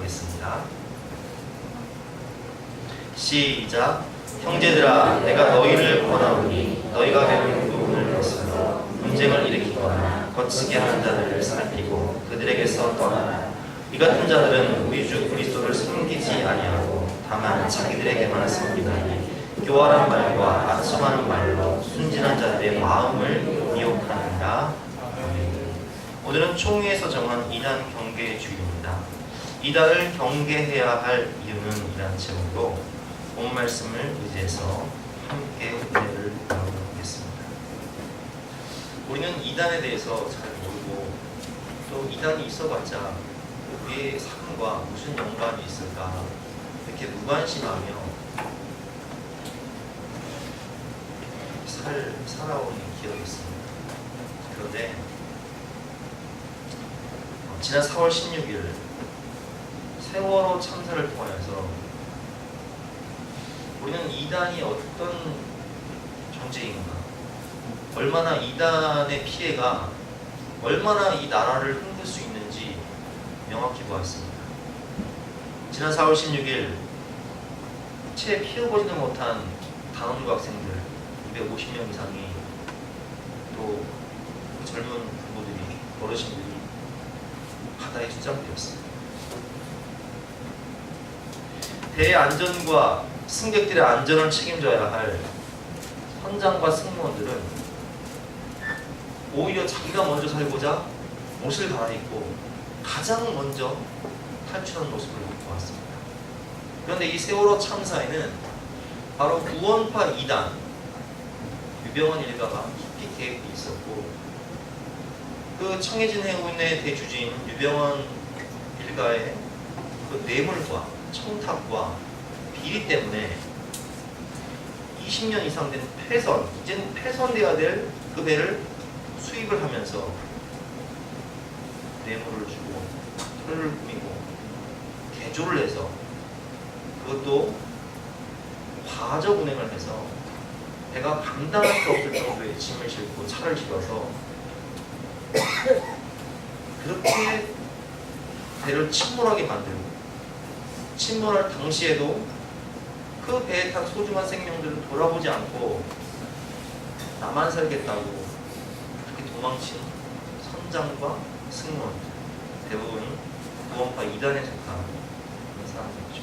하겠습니다. 시작. 형제들아, 내가 너희를 권하오니 너희가 배운 교훈을 베풀어 분쟁을 일으키거나 거치게 하는 자들을 살피고 그들에게서 떠나라. 이 같은 자들은 우리 주 그리스도를 섬기지 아니하고 다만 자기들에게만 섬기나니 교활한 말과 아첨하는 말로 순진한 자들의 마음을 미혹하느니라. 오늘은 총회에서 정한 이단 경계의 주일입니다. 이단을 경계해야 할 이유는 이란 제목으로 본 말씀을 의지해서 함께 은혜를 나눠보겠습니다. 우리는 이단에 대해서 잘 모르고 또 이단이 있어봤자 우리의 삶과 무슨 연관이 있을까 이렇게 무관심하며 살아온 기억이 있습니다. 그런데 지난 4월 16일 세월호 참사를 통하여서 우리는 이단이 어떤 존재인가, 얼마나 이단의 피해가 얼마나 이 나라를 흔들 수 있는지 명확히 보았습니다. 지난 4월 16일 채 피워보지도 못한 단원고 학생들 250명 이상이 또 젊은 부부들이, 어르신들이 바다에 투장되었습니다. 배의 안전과 승객들의 안전을 책임져야 할 선장과 승무원들은 오히려 자기가 먼저 살고자 옷을 갈아입고 가장 먼저 탈출한 모습을 보았습니다. 그런데 이 세월호 참사에는 바로 구원파 2단 유병헌 일가가 깊이 개입돼 있었고, 그 청해진 해운의 대주주인 유병헌 일가의 그 뇌물과 청탁과 비리 때문에 20년 이상 된 폐선, 이제는 폐선돼야 될 그 배를 수입을 하면서 뇌물을 주고 털을 꾸미고 개조를 해서, 그것도 과적 운행을 해서 배가 감당할 수 없을 정도의 짐을 싣고 차를 실어서 그렇게 배를 침몰하게 만들고, 침몰할 당시에도 그 배에 탄 소중한 생명들을 돌아보지 않고 나만 살겠다고 그렇게 도망친 선장과 승무원들, 대부분이 구원파 2단에 속한 사람들이죠.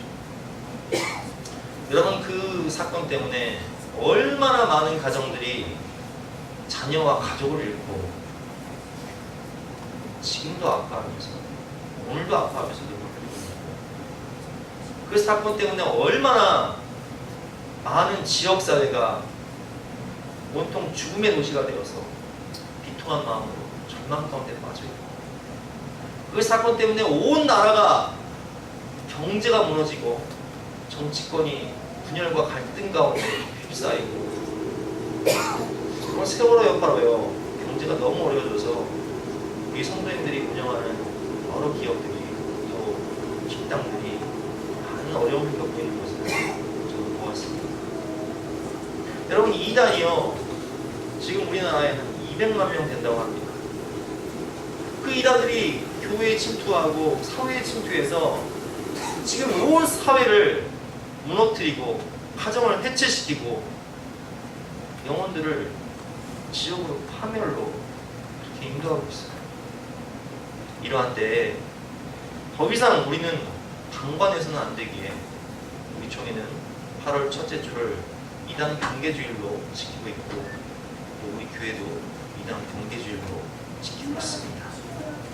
여러분, 그 사건 때문에 얼마나 많은 가정들이 자녀와 가족을 잃고 지금도 아파하면서, 오늘도 아파하면서 눈물 흘리고 있고, 그 사건 때문에 얼마나 많은 지역사회가 온통 죽음의 도시가 되어서 비통한 마음으로 절망 가운데 빠져있고, 그 사건 때문에 온 나라가 경제가 무너지고 정치권이 분열과 갈등 가운데 휩싸이고, 정말 세월호 여파로요, 경제가 너무 어려워져서 우리 성도님들이 운영하는 여러 기업들이 또 식당들이 많은 어려움을 겪고 있는 것을 저도 보았습니다. 여러분, 이 이단이요, 지금 우리나라에 한 200만 명 된다고 합니다. 그 이단들이 교회에 침투하고 사회에 침투해서 지금 온 사회를 무너뜨리고 가정을 해체시키고 영혼들을 지옥으로 파멸로 그렇게 인도하고 있어요. 이러한 때에 더 이상 우리는 방관해서는 안 되기에 우리 총회는 8월 첫째 주를 이단 경계주일로 지키고 있고, 또 우리 교회도 이단 경계주일로 지키고 있습니다.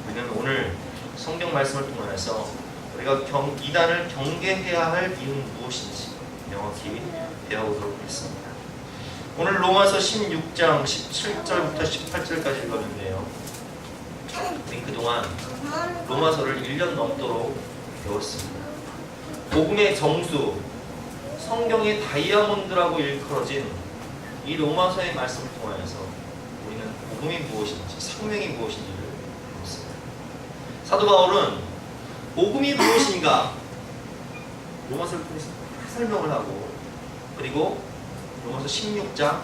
우리는 오늘 성경 말씀을 통해서 우리가 이단을 경계해야 할 이유는 무엇인지 명확히 배워보도록 하겠습니다. 오늘 로마서 16장 17절부터 18절까지 읽었는데요, 우리 그동안 로마서를 1년 넘도록 배웠습니다. 복음의 정수, 성경의 다이아몬드라고 일컬어진 이 로마서의 말씀을 통하여서 우리는 복음이 무엇인지, 생명이 무엇인지를 배웠습니다. 사도 바울은 복음이 무엇인가 로마서를 통해서 설명을 하고, 그리고 로마서 16장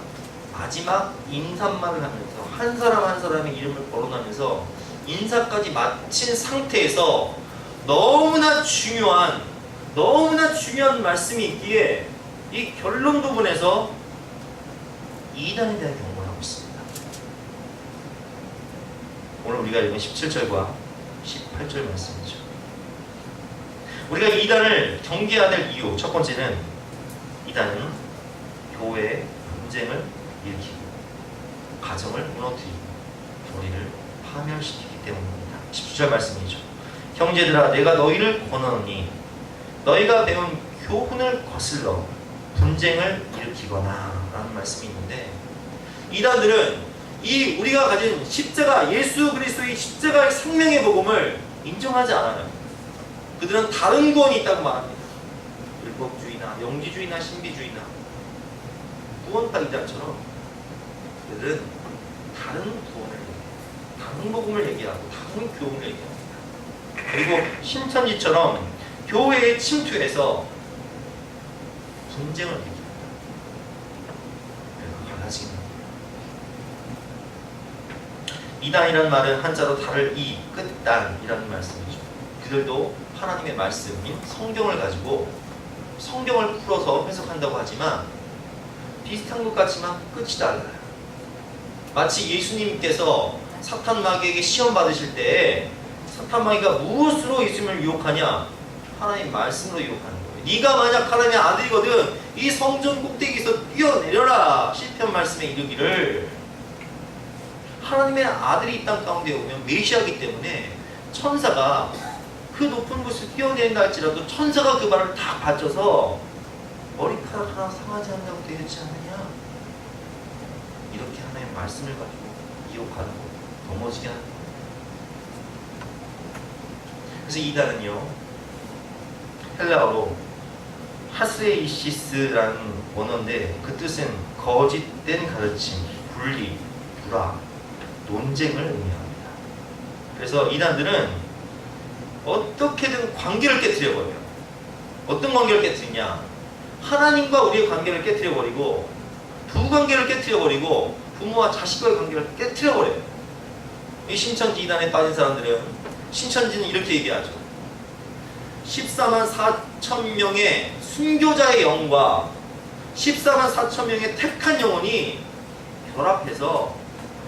마지막 인사말을 하면서 한 사람 한 사람의 이름을 거론하면서 인사까지 마친 상태에서 너무나 너무나 중요한 말씀이 있기에 이 결론 부분에서 이단에 대한 경고를 하고 있습니다. 오늘 우리가 읽은 17절과 18절 말씀이죠. 우리가 이단을 경계해야 될 이유, 첫 번째는 이단은 교회의 분쟁을 일으키고 가정을 무너뜨리고 교리를 파멸시키기 때문입니다. 19절 말씀이죠. 형제들아 내가 너희를 권하노니 너희가 배운 교훈을 거슬러 분쟁을 일으키거나 라는 말씀이 있는데, 이단들은 이 우리가 가진 십자가, 예수 그리스도의 십자가의 생명의 복음을 인정하지 않아요. 그들은 다른 구원이 있다고 말합니다. 율법주의나 영지주의나 신비주의나 구원파 이단처럼 그들은 다른 구원을 얘기해요. 다른 복음을 얘기하고 다른 교훈을 얘기합니다. 그리고 신천지처럼 교회에 침투해서 분쟁을 일으킵니다. 그래서 갈라지는 거예요. 이단이라는 말은 한자로 달을 이, 끝단이라는 말씀이죠. 그들도 하나님의 말씀인 성경을 가지고 성경을 풀어서 해석한다고 하지만 비슷한 것 같지만 끝이 달라요. 마치 예수님께서 사탄 마귀에게 시험 받으실 때 사탄 마귀가 무엇으로 예수님을 유혹하냐? 하나님 말씀으로 유혹하는 거예요. 네가 만약 하나님의 아들이거든 이 성전 꼭대기에서 뛰어내려라. 시편 말씀에 이르기를, 하나님의 아들이 이 땅 가운데 오면 메시아이기 때문에 천사가 그 높은 곳을 뛰어낸다 할지라도 천사가 그 발을 다 받쳐서 머리카락 하나 상하지 않는다고 되어 있지 않느냐? 이렇게 하나님의 말씀을 가지고 유혹하는 거, 넘어지게 하는 거예요. 그래서 이단은요, 헬라어로 하스레이시스라는 원어인데 그 뜻은 거짓된 가르침, 분리, 불화, 논쟁을 의미합니다. 그래서 이단들은 어떻게든 관계를 깨트려버려요. 어떤 관계를 깨트리냐? 하나님과 우리의 관계를 깨트려버리고, 부관계를 깨트려버리고, 부모와 자식과의 관계를 깨트려버려요. 이 신천지 이단에 빠진 사람들은, 신천지는 이렇게 얘기하죠. 14만 4천 명의 순교자의 영과 14만 4천 명의 택한 영혼이 결합해서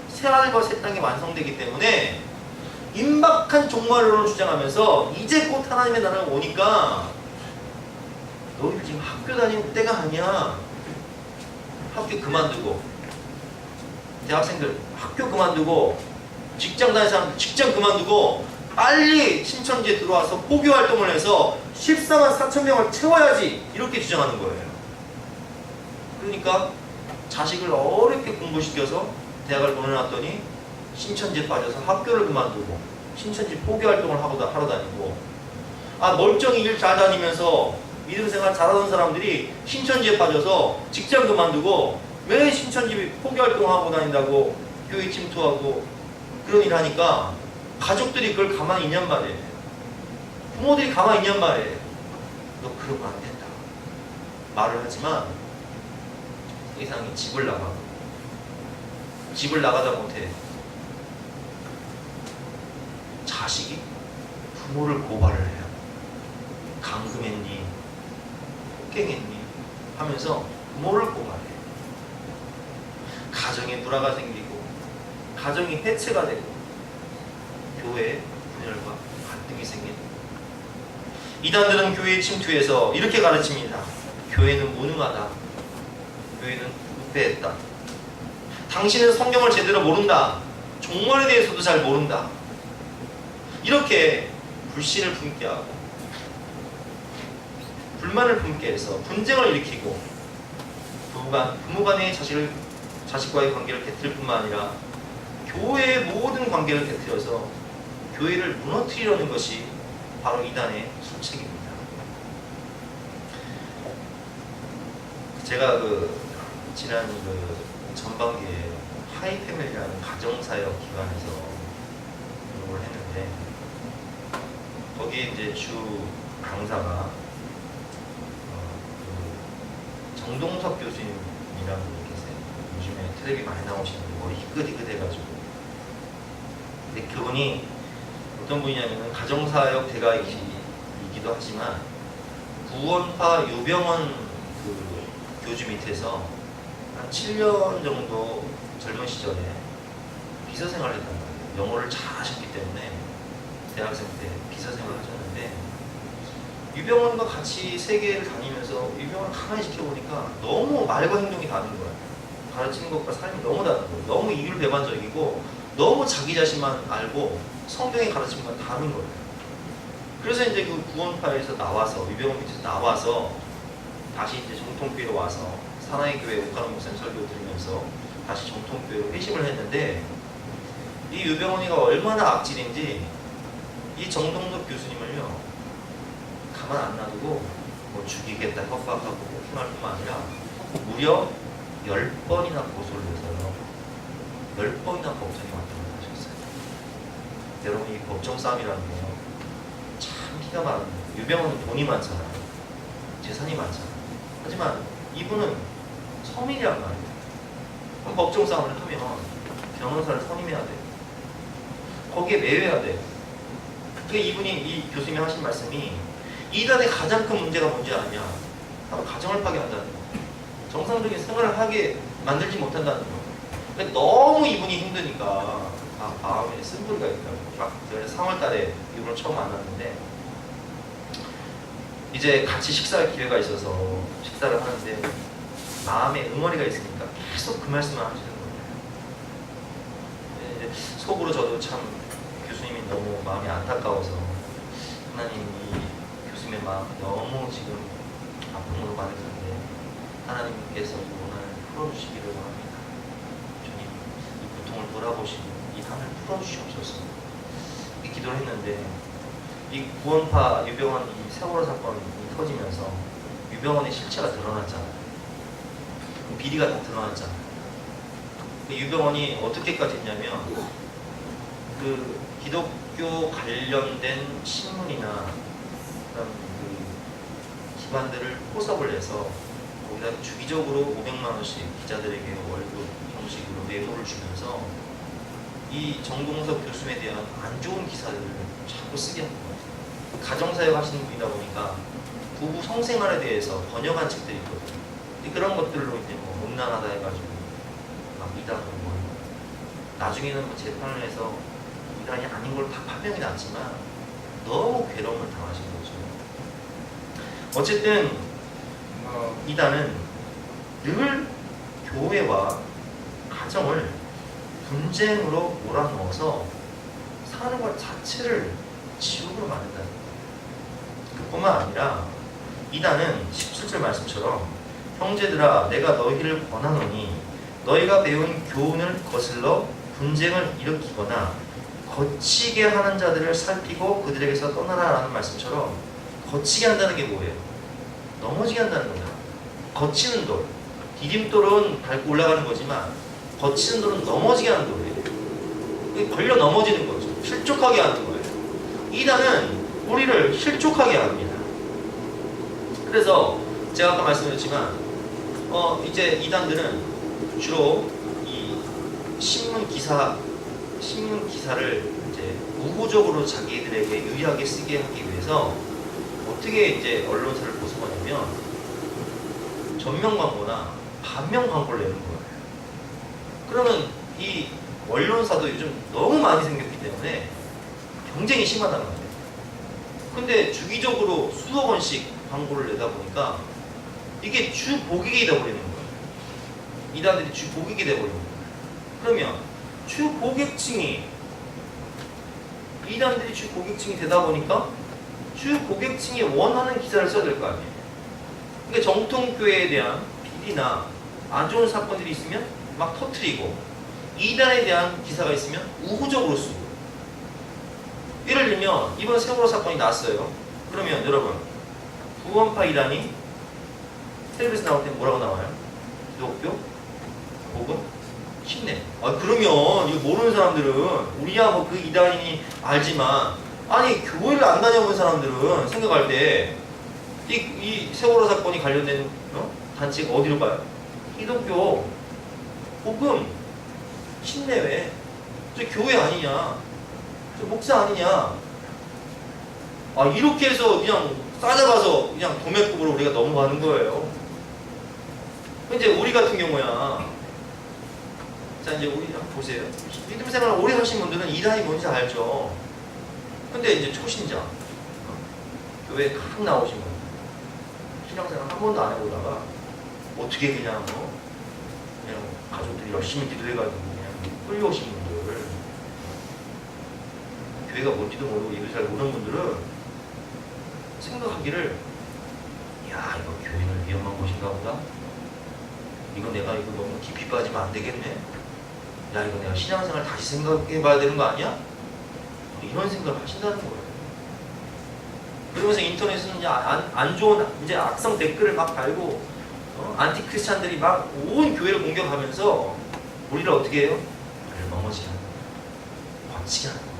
새하늘과 새 땅이 완성되기 때문에 임박한 종말론을 주장하면서 이제 곧 하나님의 나라가 오니까 너희들 지금 학교 다니는 때가 아니야. 학교 그만두고, 대학생들 학교 그만두고, 직장 다니는 사람들 직장 그만두고 빨리 신천지에 들어와서 포교 활동을 해서 14만 4천 명을 채워야지, 이렇게 주장하는 거예요. 그러니까 자식을 어렵게 공부시켜서 대학을 보내놨더니 신천지에 빠져서 학교를 그만두고 신천지 포교 활동을 하러 다니고, 멀쩡히 일 잘 다니면서 믿음 생활 잘하던 사람들이 신천지에 빠져서 직장 그만두고 왜 신천지 포교 활동하고 다닌다고 교회 침투하고 그런 일 하니까 가족들이 그걸 가만히 있냔 말이에요. 부모들이 가만히 있냔 말이에요. 너 그러면 안 된다 말을 하지만 이상이 집을 나가다 못해 자식이 부모를 고발을 해요. 강금했니? 폭행했니? 하면서 부모를 고발해요. 가정에 불화가 생기고 가정이 해체가 되고 교회에 분열과 갈등이 생기는, 이단들은 교회에 침투해서 이렇게 가르칩니다. 교회는 무능하다. 교회는 부패했다. 당신은 성경을 제대로 모른다. 종말에 대해서도 잘 모른다. 이렇게 불신을 품게 하고 불만을 품게 해서 분쟁을 일으키고 부모 간의 자식과의 관계를 깨뜨릴 뿐만 아니라 교회의 모든 관계를 깨뜨려서 교회를 무너뜨리려는 것이 바로 이단의 술책입니다. 제가 지난 전반기에 하이패밀리라는 가정사역 기관에서 공부를 했는데, 거기에 이제 주 강사가 정동석 교수님이라는 분이 계세요. 요즘에 텔레비 많이 나오시는 머리 희끗희끗해가지고. 근데 그분이 어떤 분이냐면은 가정사역 대가이기도 같기도 하지만 구원파 유병원 그 교주 밑에서 한 7년 정도 젊은 시절에 비서 생활을 했단 말이에요. 영어를 잘 하셨기 때문에 대학생 때 비서 생활을 하셨는데 유병원과 같이 세계를 다니면서 유병원을 가만히 지켜보니까 너무 말과 행동이 다른 거예요. 가르치는 것과 삶이 너무 다른 거예요. 너무 이율배반적이고 너무 자기 자신만 알고 성경의 가르침과 다른 거예요. 그래서 이제 그 구원파에서 나와서 유병원 밑에서 나와서 다시 이제 정통교회로 와서 사나이 교회 옥가람 목사님 설교 들으면서 다시 정통교회로 회심을 했는데 이 유병원이가 얼마나 악질인지 이 정동석 교수님을요 가만 안 놔두고 뭐 죽이겠다 협박하고 폭행할 뿐만 아니라 무려 10번이나 고소를 해서요 10번이나 법정에 왔다고 하셨어요. 여러분 이 법정 싸움이라는 게요 참 피가 많은 거예요. 유병원은 돈이 많잖아요. 재산이 많잖아요. 하지만 이분은 서민이란 말이에요. 그럼 법정 싸움을 하면 변호사를 선임해야 돼요. 거기에 매여야 돼요. 그러니까 이분이 이 교수님이 하신 말씀이 이단의 가장 큰 문제가 뭔지 아냐? 바로 가정을 파괴한다는 거. 정상적인 생활을 하게 만들지 못한다는 거. 근데 너무 이분이 힘드니까 마음에 쓴소리가 있더라고요. 제가 3월달에 이분을 처음 만났는데 이제 같이 식사할 기회가 있어서 식사를 하는데 마음에 응어리가 있으니까 계속 그 말씀을 하시는 거예요. 이제 속으로 저도 참 교수님이 너무 마음이 안타까워서 하나님이 교수님의 마음 너무 지금 아픔으로 가득한데 하나님께서 오늘 풀어주시기를 원합니다. 주님 이 고통을 돌아보시고 이 한을 풀어주시옵소서 이 기도를 했는데 이 구원파 유병원 이 세월호 사건이 터지면서 유병원의 실체가 드러났잖아요. 비리가 다 드러났잖아요. 유병원이 어떻게까지 했냐면 그 기독교 관련된 신문이나 그런 그 기관들을 포섭을 해서 거기다 주기적으로 500만 원씩 기자들에게 월급 형식으로 뇌물을 주면서 이 정동석 교수에 대한 안 좋은 기사들을 자꾸 쓰게 하는 거예요. 가정사역 하시는 분이다 보니까 부부 성생활에 대해서 번역한 책들이 있거든요. 그런 것들로 이제 뭐 음란하다 해가지고 막 이단으로 뭐 나중에는 뭐 재판을 해서 이단이 아닌 걸 다 파명이 났지만 너무 괴로움을 당하신 거죠. 어쨌든 이단은 늘 교회와 가정을 분쟁으로 몰아넣어서 사는 것 자체를 지옥으로 만든다는 거예요. 그뿐만 아니라 이단은 17절 말씀처럼 형제들아 내가 너희를 권하노니 너희가 배운 교훈을 거슬러 분쟁을 일으키거나 거치게 하는 자들을 살피고 그들에게서 떠나라 라는 말씀처럼 거치게 한다는 게 뭐예요? 넘어지게 한다는 거예요. 거치는 돌, 디딤돌은 밟고 올라가는 거지만 거치는 돌은 넘어지게 하는 돌이에요. 걸려 넘어지는 거죠. 실족하게 하는 거예요. 이단은 우리를 실족하게 합니다. 그래서 제가 아까 말씀드렸지만 이제 이단들은 주로 이 신문 기사를 이제 우호적으로 자기들에게 유리하게 쓰게 하기 위해서 어떻게 이제 언론사를 보수하냐면 전면 광고나 반면 광고를 내는 거예요. 그러면 이 언론사도 요즘 너무 많이 생겼기 때문에 경쟁이 심하단 말이에요. 근데 주기적으로 수억 원씩 광고를 내다 보니까 이게 주 고객이 되어버리는 거예요. 이단들이 주 고객이 되어버리는 거예요. 그러면 주 고객층이 이단들이 주 고객층이 되다 보니까 주 고객층이 원하는 기사를 써야 될 거 아니에요. 그러니까 정통교회에 대한 비리나 안 좋은 사건들이 있으면 막 터트리고 이단에 대한 기사가 있으면 우호적으로 쓰고 예를 들면 이번 세월호 사건이 났어요. 그러면 여러분 구원파 이단이 텔레비에서 나올 때 뭐라고 나와요? 기독교? 혹은 신내. 그러면 이거 모르는 사람들은 우리야 뭐 그 이단이니 알지만 아니 교회를 안 다녀본 사람들은 생각할 때 이 세월호 사건이 관련된 단체가 어디로 가요? 기독교 혹은 신내회. 저 교회 아니냐? 저 목사 아니냐? 이렇게 해서 그냥 싸잡아서 그냥 도매급으로 우리가 넘어가는 거예요. 이제 우리 같은 경우야. 자, 이제 우리 한번 보세요. 믿음 생활 오래 하신 분들은 이단이 뭔지 알죠. 근데 이제 초신자, 교회 각 나오신 분들, 신앙생활 한 번도 안 해보다가 어떻게 그냥 그냥 가족들이 열심히 기도해가지고 그냥 끌려오신 분들, 교회가 뭔지도 모르고 예를 잘 모르는 분들은 생각하기를, 야, 이거 교회는 위험한 곳인가 보다. 이거 내가 이거 너무 깊이 빠지면 안 되겠네. 야, 이거 내가 신앙생활 다시 생각해봐야 되는 거 아니야? 이런 생각을 하신다는 거예요. 그러면서 인터넷에는 이제 안 좋은 이제 악성 댓글을 막 달고 안티 크리스찬들이 막 온 교회를 공격하면서 우리를 어떻게 해요? 우리를 넘어지게 하는 거예요. 거치게 하는 거예요.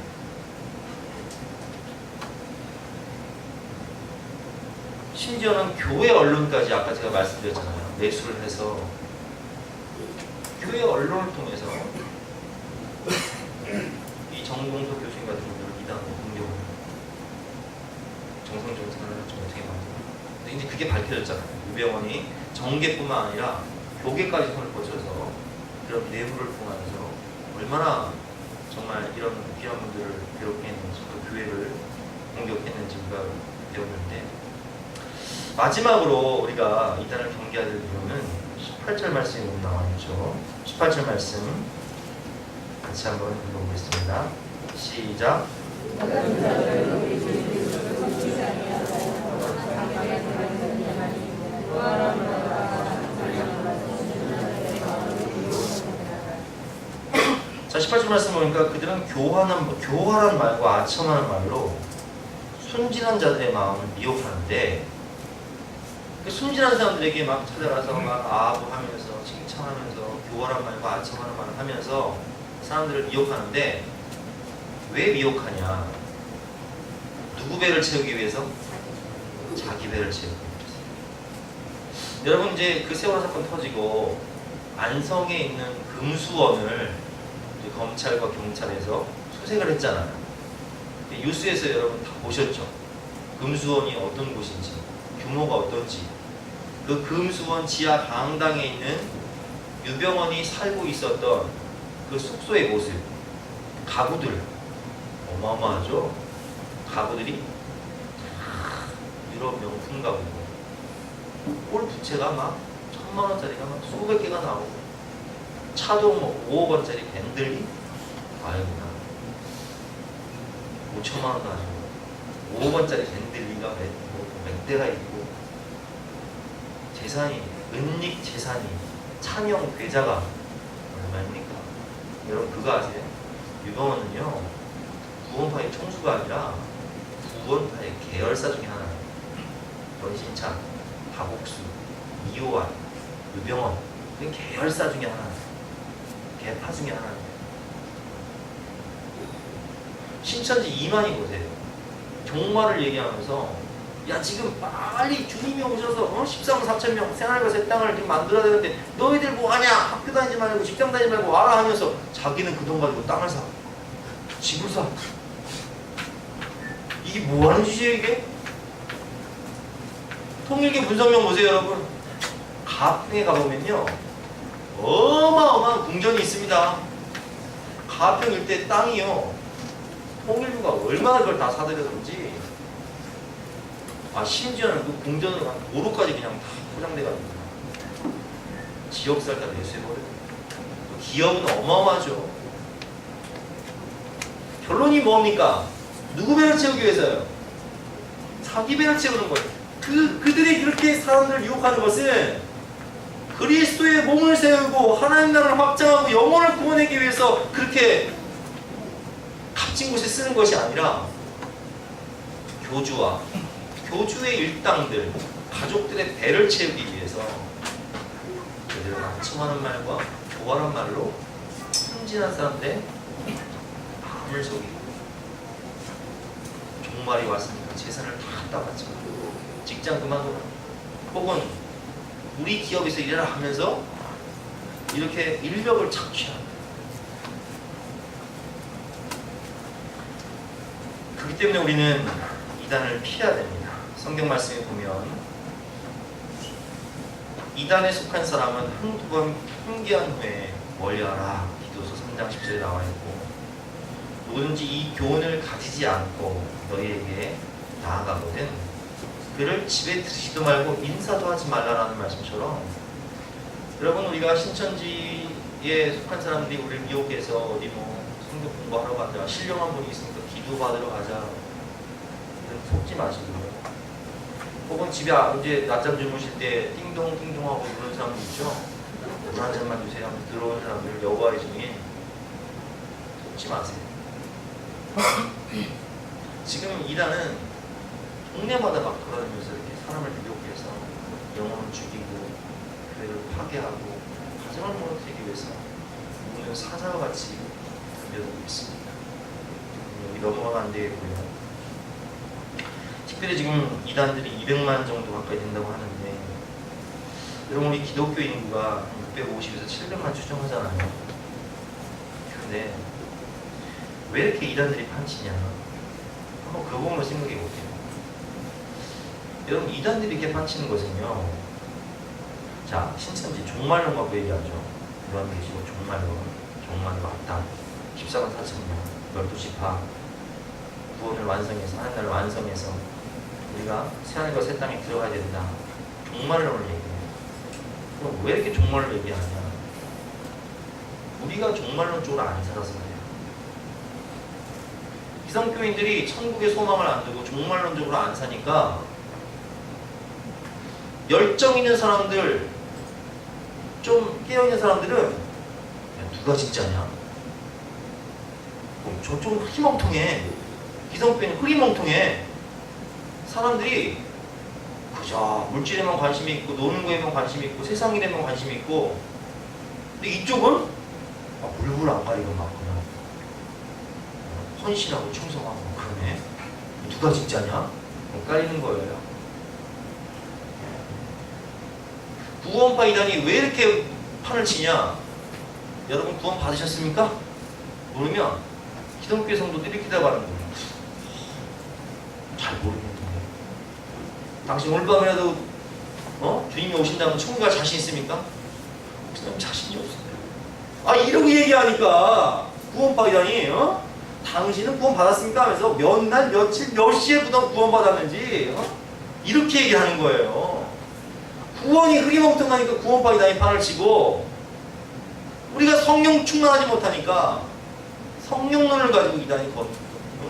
심지어는 교회 언론까지 아까 제가 말씀드렸잖아요. 매수를 해서 교회 언론을 통해서 이 정봉서 교수님 같은 분들을 이단으로 공격을 정성적으로 좀 어떻게 만들어요. 근데 이제 그게 밝혀졌잖아요. 유병원이 정계뿐만 아니라 교계까지 손을 뻗쳐서 그런 내부를 통하면서 얼마나 정말 이런 귀한 분들을 괴롭게 했는지, 또 교회를 공격했는지 우리가 배웠는데, 마지막으로 우리가 이단을 경계해야 될 이유는 18절 말씀이 나와 있죠. 18절 말씀 같이 한번 읽어보겠습니다. 시작. 자, 18절 말씀 보니까 그들은 교활한 말과 아첨하는 말로 순진한 자들의 마음을 미혹하는데, 그 순진한 사람들에게 막 찾아가서 막 아부하면서 칭찬하면서 교활한 말과 아첨하는 말을 하면서 사람들을 미혹하는데, 왜 미혹하냐? 누구 배를 채우기 위해서? 자기 배를 채우기 위해서. 여러분, 이제 그 세월호 사건 터지고 안성에 있는 금수원을 이제 검찰과 경찰에서 수색을 했잖아요. 뉴스에서 여러분 다 보셨죠? 금수원이 어떤 곳인지, 규모가 어떤지, 그 금수원 지하 강당에 있는 유병원이 살고 있었던 그 숙소의 모습, 가구들 어마어마하죠? 가구들이 유럽 명품 가구고, 꼴 부채가 막 1000만 원짜리가 막 수백 개가 나오고, 차도 뭐 5억 원짜리 벤들리, 아이고나 5천만 원도 아니고 5억 원짜리 벤들리가 몇 대가 있고, 재산이, 은닉 재산이, 차명 계좌가 얼마입니까? 여러분 그거 아세요? 유병원은요, 구원파의 총수가 아니라 구원파의 계열사 중에 하나예요. 변신창, 다복수, 이호환, 유병원, 그 계열사 중에 하나예요. 계파 중에 하나예요. 신천지 이만희 보세요. 종말을 얘기하면서, 야, 지금 빨리 주님이 오셔서 13만 4천 명 생활과 새 땅을 지금 만들어야 되는데 너희들 뭐하냐? 학교 다니지 말고 직장 다니지 말고 와라 하면서 자기는 그 돈 가지고 땅을 사, 집을 사. 이게 뭐하는 짓이에요 이게? 통일교 분성명 보세요 여러분. 가평에 가보면요, 어마어마한 궁전이 있습니다. 가평 일대 땅이요, 통일교가 얼마나 그걸 다 사들였는지. 심지어는 그 궁전으로 한 도로까지 그냥 다 포장돼가지고 지역살 다 내수해버려요. 기업은 어마어마하죠. 결론이 뭡니까? 누구 배를 채우기 위해서요? 자기 배를 채우는 거예요. 그들이 그렇게 사람들을 유혹하는 것은 그리스도의 몸을 세우고 하나님 나라를 확장하고 영혼을 구원하기 위해서 그렇게 값진 곳에 쓰는 것이 아니라 교주의 일당들, 가족들의 배를 채우기 위해서 그들은 아첨하는 말과 교활한 말로 순진한 사람들의 마음을 속이고, 종말이 왔으니까 재산을 다 바쳐 직장 그만두고, 혹은 우리 기업에서 일을 하면서 이렇게 인력을 착취하는. 그렇기 때문에 우리는 이단을 피해야 됩니다. 성경 말씀에 보면 이단에 속한 사람은 한두 번 훈계한 후에 멀리하라. 기도서 3장 10절에 나와 있고, 누구든지 이 교훈을 가지지 않고 너희에게 나아가거든 그를 집에 들이지도 말고 인사도 하지 말라라는 말씀처럼, 여러분 우리가 신천지에 속한 사람들이 우리를 미혹해서 어디 뭐 성경 공부하러 가자, 신령한 분이 있으니까 기도 받으러 가자, 속지 마시고요. 혹은 집에 이제 낮잠 주무실 때 띵동 띵동하고 그런 사람들 있죠. 물 한 잔만 주세요 하면 들어오는 사람들 여호와의 증인, 속지 마세요. 지금 이단은 동네마다 막 돌아다니면서 이렇게 사람을 미혹해서 영혼을 죽이고 교회를 파괴하고 가정을 무너뜨리기 위해서 우리는 사자와 같이 덤벼들고 있습니다. 여기 넘어가면 안 되겠고요. 특별히 지금 이단들이 200만 정도 가까이 된다고 하는데, 여러분 우리 기독교 인구가 650에서 700만 추정하잖아요. 근데 왜 이렇게 이단들이 판치냐, 한번 그 부분을 생각해 볼게요. 여러분 이단들이 이렇게 판치는 것은요, 자 신천지 종말론하고 얘기하죠. 요한계시록 종말이 왔다, 14만 4천명, 12지파 구원을 완성해서 하나님을 완성해서 우리가 새하늘과 새 땅에 들어가야 된다, 종말론을 얘기해요. 그럼 왜 이렇게 종말을 얘기하냐? 우리가 종말론 쪽으로 안 살아서 그래요. 기성교인들이 천국의 소망을 안 두고 종말론적으로 안 사니까 열정 있는 사람들, 좀 깨어있는 사람들은 야, 누가 진짜냐? 저쪽은 흐리멍텅해. 기성교인은 흐리멍텅해. 사람들이 그저 물질에만 관심이 있고 노는 거에만 관심이 있고 세상 일에만 관심이 있고, 근데 이쪽은 물불 안 가리고 막 그냥 헌신하고 충성하고 그러네. 누가 진짜냐? 깔리는 거예요. 구원파 이단이 왜 이렇게 판을 치냐? 여러분 구원 받으셨습니까? 모르면 기독교 성도들이 이렇게 대답하는 거예요. 잘 모르겠는데 당신 오늘 밤이라도 주님이 오신다면 천국 갈 자신 있습니까? 그냥 자신이 없어요. 이러고 얘기하니까 구원파 이단이 당신은 구원 받았습니까? 하면서 몇 날 며칠 몇 시에 구원 받았는지 이렇게 얘기하는 거예요. 구원이 흐리멍텅하니까 구원파 이단이 판을 치고, 우리가 성령 충만하지 못하니까 성령론을 가지고 이단이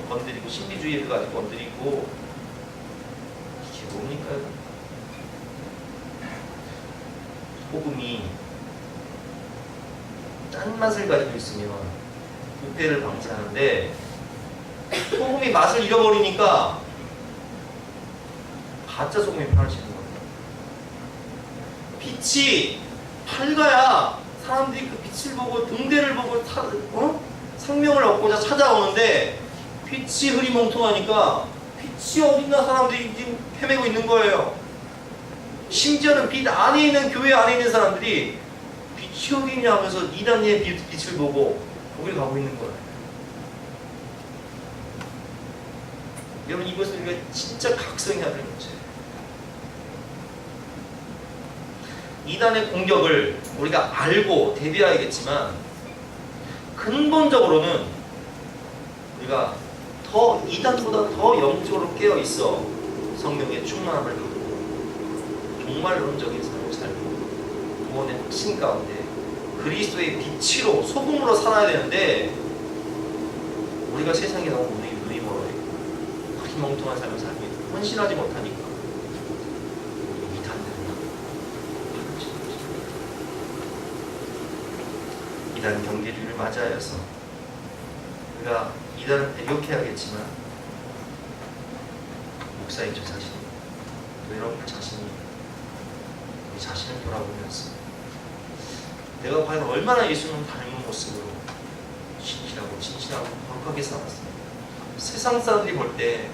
건드리고 신비주의를 가지고 건드리고, 이게 뭡니까? 소금이 짠맛을 가지고 있으면 부패를 방지하는데, 소금이 맛을 잃어버리니까 가짜 소금이 판을 치는 거예요. 빛이 밝아야 사람들이 그 빛을 보고 등대를 보고 생명을 얻고자 찾아오는데, 빛이 흐리멍텅하니까 빛이 어딨나 사람들이 지금 헤매고 있는 거예요. 심지어는 빛 안에 있는, 교회 안에 있는 사람들이 빛이 어디냐 하면서 이단의 빛을 보고 거길 가고 있는 거예요. 여러분 이것을 우리가 진짜 각성해야 될 문제예요. 이단의 공격을 우리가 알고 대비해야겠지만, 근본적으로는 우리가 더 이단보다 더 영적으로 깨어있어 성령의 충만함을 갖고 종말론적인 삶을 살고 구원의 확신 가운데 그리스도의 빛으로 소금으로 살아야 되는데, 우리가 세상에 너무 눈이 멀어 있고 흐리멍텅한 삶을 살고 있고 헌신하지 못하니까 이단 경계주의를 맞이하여서 우리가 이단을 배격해야겠지만, 목사인 저 자신, 또 여러분 자신이 우리 자신을 돌아보면서 내가 과연 얼마나 예수님 닮은 모습으로 신실하고 진실하고 거룩하게 살았어요. 세상 사람들이 볼 때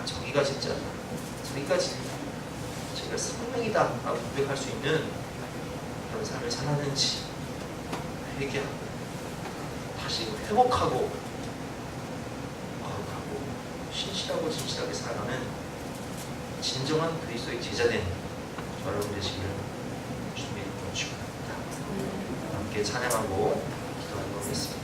저기가 진짜다, 저기가 저기가 성령이다 라고 고백할 수 있는 그런 삶을 살았는지 회개하고 다시 회복하고 거룩하고 신실하고 진실하게 살아가는 진정한 그리스도의 제자된 여러분 되시기를 주님의 이름으로 축원합니다. 함께 찬양하고 기도하도록 하겠습니다.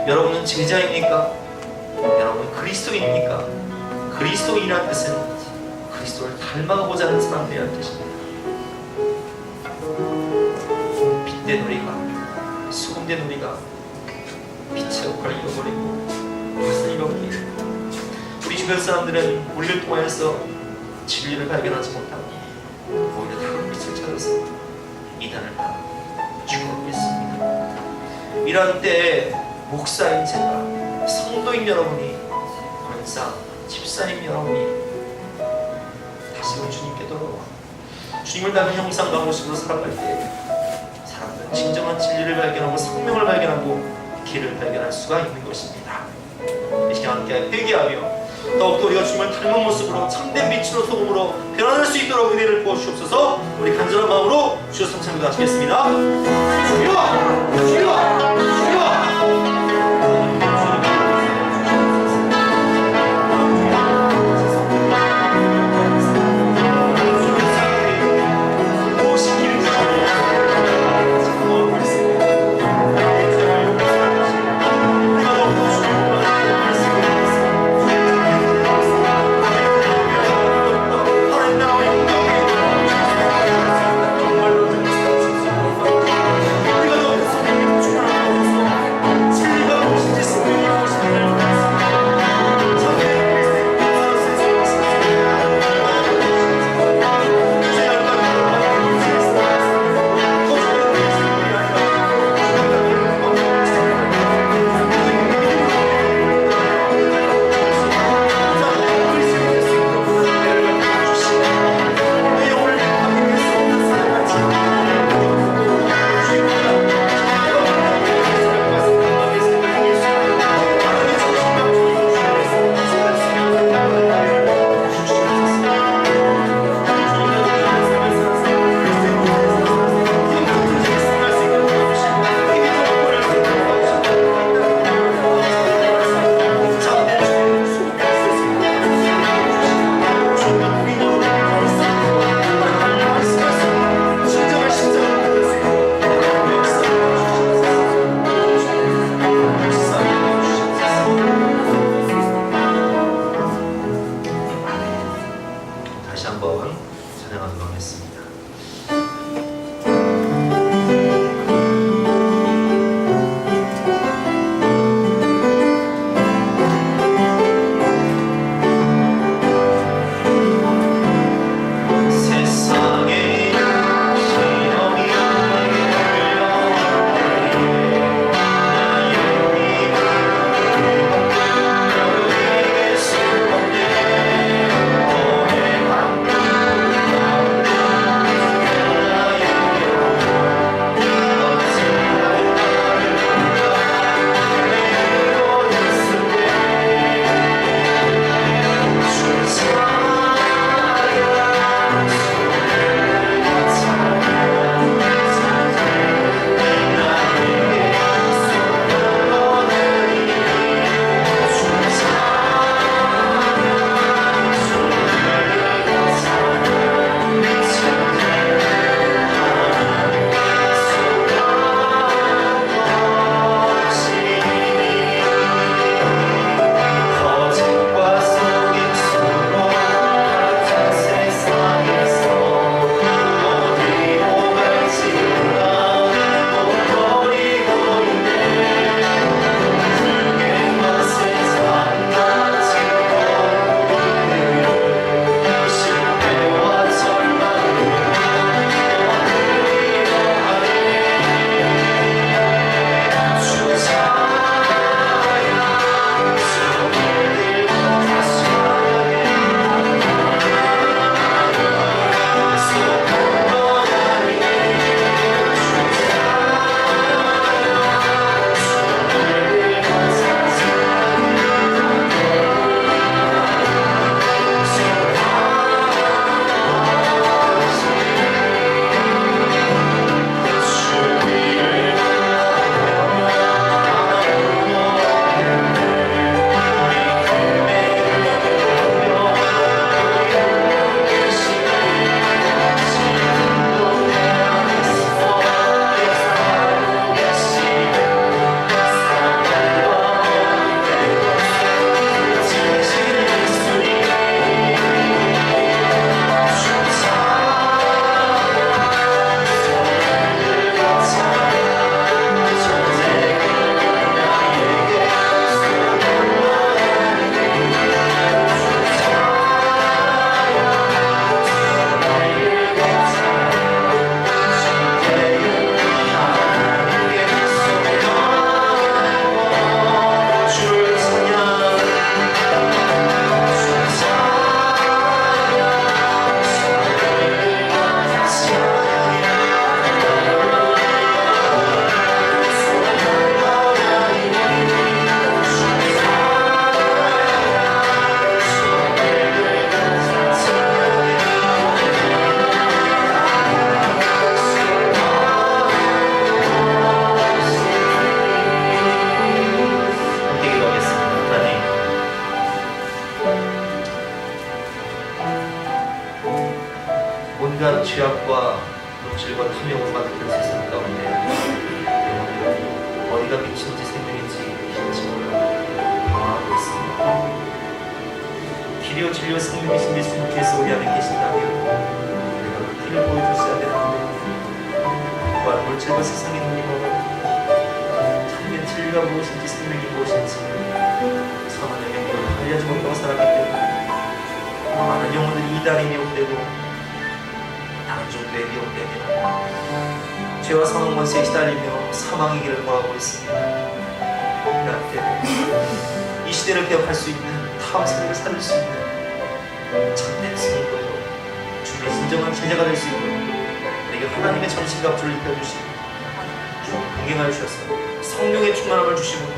여러분은 제자입니까? 여러분은 그리스도입니까? 그리스도인이라는 뜻은 그리스도를 닮아가고자 하는 사람들이라는 뜻입니다. 빛된 우리가, 수금된 우리가 빛의 역할을 잃어버리고 무엇을 잃어버리고, 우리 주변 사람들은 우리를 통하여서 진리를 발견하지 못하고 오히려 다른 빛을 찾아서 이단을 다 죽어가고 있습니다. 이런 때에 목사인 제가, 성도인 여러분이, 권사, 집사님 여러분이 다시금 주님께 돌아와 주님을 닮은 형상과 모습으로 살아갈 때 사람들은 진정한 진리를 발견하고 생명을 발견하고 길을 발견할 수가 있는 것입니다. 이 시간 함께 회개하며 더욱더 우리가 주님을 닮은 모습으로 참된 빛으로 소금으로 변화될 수 있도록 은혜를 부어주시옵소서. 우리 간절한 마음으로 주여 성찬 기도하시겠습니다. 주여! 주여! 주여! 물질과 탐욕을 가득한 세상 가운데 영혼들은 어디가 빛인지 생명인지 무엇인지 몰라 방황하고 있습니다. 길이요 진리요 생명이신 예수님께서 우리 안에 계신다면 우리가 그 길을 보여주셔야 되는데 또한 물질과 세상의 눈이고 참된 진리가 무엇인지 생명이 무엇인지 선한 영역으로 알려지 못하고 살았기 때문에 많은 영혼들이 이단에 미혹되고 다른 종교에 미혹되며 죄와 사망 권세에 시달리며 사망의 길을 걸어가고 있습니다. 그런데 이 시대를 개혁할 수 있는 탐색을 살릴 수 있는 참된 성도요 주의 진정한 제자가 될 수 있도록 우리에게 하나님의 전신갑주를 입혀주시고 동행하여 주셔서 성령의 충만함을 주심으로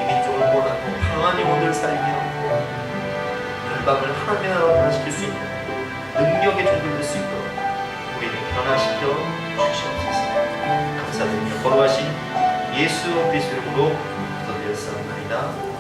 이 민족을 구원하고 강한 영혼들을 살리며 열방을 하나님의 나라로 변화시킬 수 있는 능력의 종들을 될 수 있도록 우리를 변화시켜 주시옵소서. 감사드리며 거룩하신 예수 그리스도 이름으로 기도드렸사옵나이다.